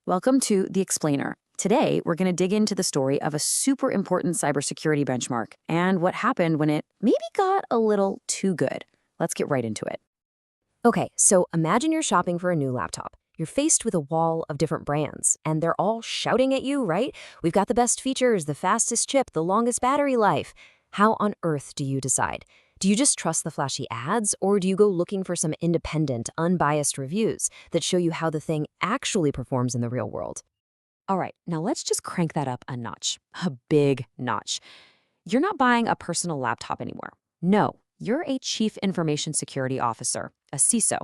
Welcome to The Explainer. Today, we're going to dig into the story of a super important cybersecurity benchmark and what happened when it maybe got a little too good. Let's get right into it. Okay, so imagine you're shopping for a new laptop. You're faced with a wall of different brands, and they're all shouting at you, right? We've got the best features, the fastest chip, the longest battery life. How on earth do you decide? Do you just trust the flashy ads, or do you go looking for some independent, unbiased reviews that show you how the thing actually performs in the real world? All right, now let's just crank that up a notch, a big notch. You're not buying a personal laptop anymore. No, you're a Chief Information Security Officer, a CISO,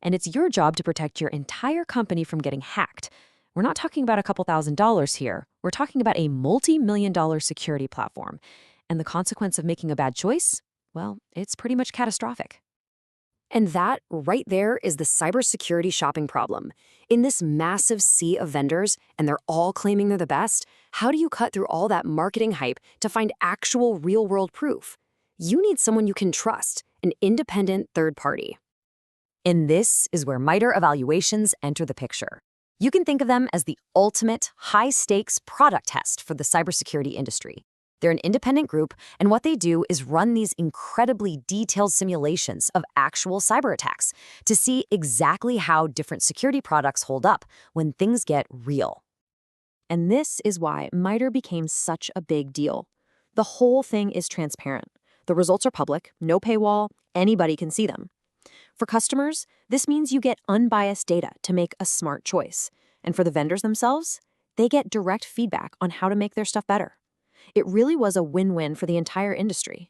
and it's your job to protect your entire company from getting hacked. We're not talking about a couple $1,000s here. We're talking about a multi-million-dollar security platform. And the consequence of making a bad choice? Well, it's pretty much catastrophic. And that, right there, is the cybersecurity shopping problem. In this massive sea of vendors, and they're all claiming they're the best, how do you cut through all that marketing hype to find actual real-world proof? You need someone you can trust, an independent third party. And this is where MITRE Evaluations enter the picture. You can think of them as the ultimate high-stakes product test for the cybersecurity industry. They're an independent group, and what they do is run these incredibly detailed simulations of actual cyber attacks to see exactly how different security products hold up when things get real. And this is why MITRE became such a big deal. The whole thing is transparent. The results are public, no paywall, anybody can see them. For customers, this means you get unbiased data to make a smart choice. And for the vendors themselves, they get direct feedback on how to make their stuff better. It really was a win-win for the entire industry.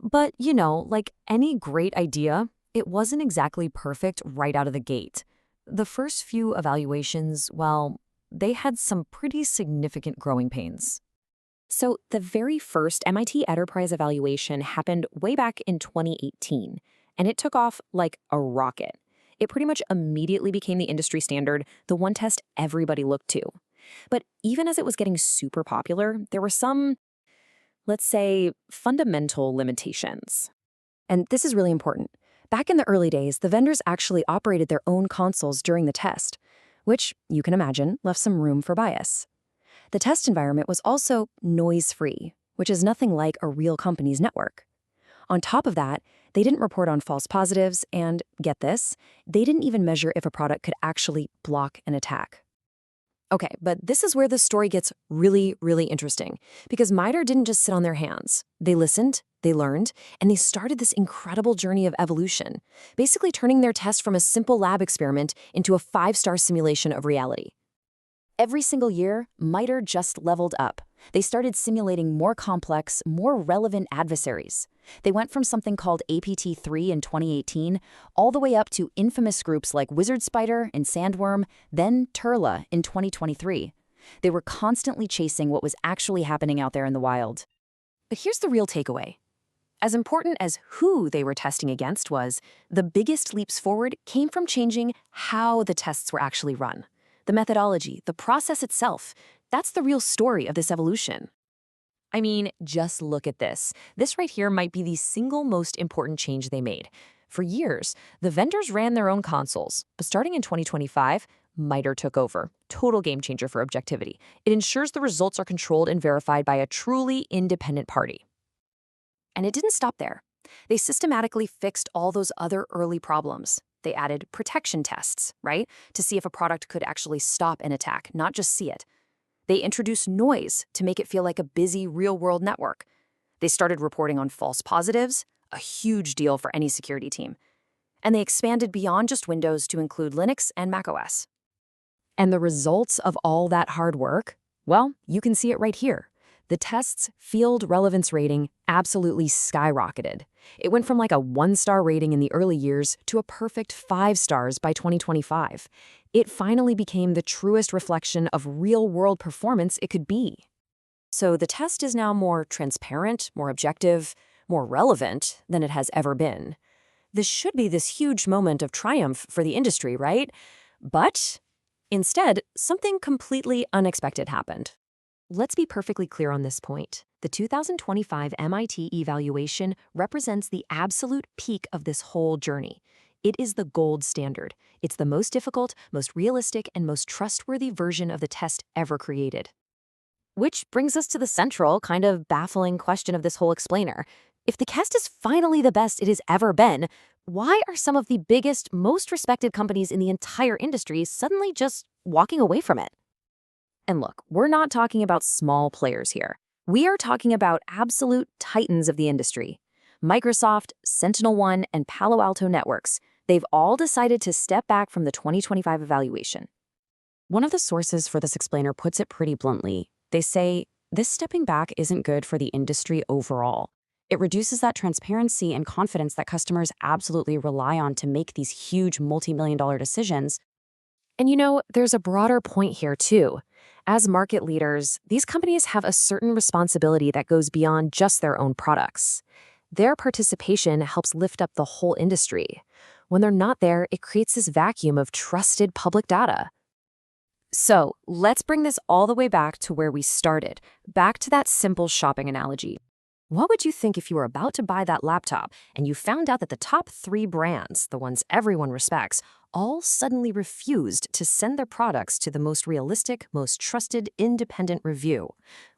But, like any great idea, it wasn't exactly perfect right out of the gate. The first few evaluations, well, they had some pretty significant growing pains. So the very first MIT Enterprise Evaluation happened way back in 2018, and it took off like a rocket. It pretty much immediately became the industry standard, the one test everybody looked to. But even as it was getting super popular, there were some, let's say, fundamental limitations. And this is really important. Back in the early days, the vendors actually operated their own consoles during the test, which, you can imagine, left some room for bias. The test environment was also noise-free, which is nothing like a real company's network. On top of that, they didn't report on false positives, and, get this, they didn't even measure if a product could actually block an attack. Okay, but this is where the story gets really, really interesting, because MITRE didn't just sit on their hands. They listened, they learned, and they started this incredible journey of evolution, basically turning their test from a simple lab experiment into a 5-star simulation of reality. Every single year, MITRE just leveled up. They started simulating more complex, more relevant adversaries. They went from something called APT3 in 2018 all the way up to infamous groups like Wizard Spider and Sandworm, then Turla in 2023. They were constantly chasing what was actually happening out there in the wild. But here's the real takeaway. As important as who they were testing against was, the biggest leaps forward came from changing how the tests were actually run. The methodology, the process itself, that's the real story of this evolution. I mean, just look at this. This right here might be the single most important change they made. For years, the vendors ran their own consoles, but starting in 2025, MITRE took over. Total game changer for objectivity. It ensures the results are controlled and verified by a truly independent party. And it didn't stop there. They systematically fixed all those other early problems. They added protection tests, right, to see if a product could actually stop an attack, not just see it. They introduced noise to make it feel like a busy, real-world network. They started reporting on false positives, a huge deal for any security team. And they expanded beyond just Windows to include Linux and macOS. And the results of all that hard work? Well, you can see it right here. The test's field relevance rating absolutely skyrocketed. It went from like a 1-star rating in the early years to a perfect 5 stars by 2025. It finally became the truest reflection of real-world performance it could be. So the test is now more transparent, more objective, more relevant than it has ever been. This should be this huge moment of triumph for the industry, right? But instead, something completely unexpected happened. Let's be perfectly clear on this point. The 2025 MIT evaluation represents the absolute peak of this whole journey. It is the gold standard. It's the most difficult, most realistic, and most trustworthy version of the test ever created. Which brings us to the central, kind of baffling question of this whole explainer. If the test is finally the best it has ever been, why are some of the biggest, most respected companies in the entire industry suddenly just walking away from it? And look, we're not talking about small players here. We are talking about absolute titans of the industry. Microsoft, SentinelOne, and Palo Alto Networks. They've all decided to step back from the 2025 evaluation. One of the sources for this explainer puts it pretty bluntly. They say, this stepping back isn't good for the industry overall. It reduces that transparency and confidence that customers absolutely rely on to make these huge multi-million-dollar decisions. And there's a broader point here too. As market leaders, these companies have a certain responsibility that goes beyond just their own products. Their participation helps lift up the whole industry. When they're not there, it creates this vacuum of trusted public data. So let's bring this all the way back to where we started, back to that simple shopping analogy. What would you think if you were about to buy that laptop and you found out that the top 3 brands, the ones everyone respects, all suddenly refused to send their products to the most realistic, most trusted, independent review?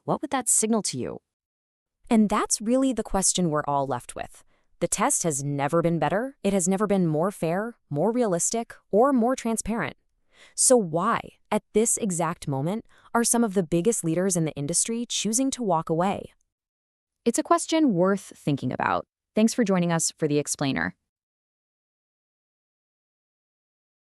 What would that signal to you? And that's really the question we're all left with. The test has never been better, it has never been more fair, more realistic, or more transparent. So why, at this exact moment, are some of the biggest leaders in the industry choosing to walk away? It's a question worth thinking about. Thanks for joining us for The Explainer.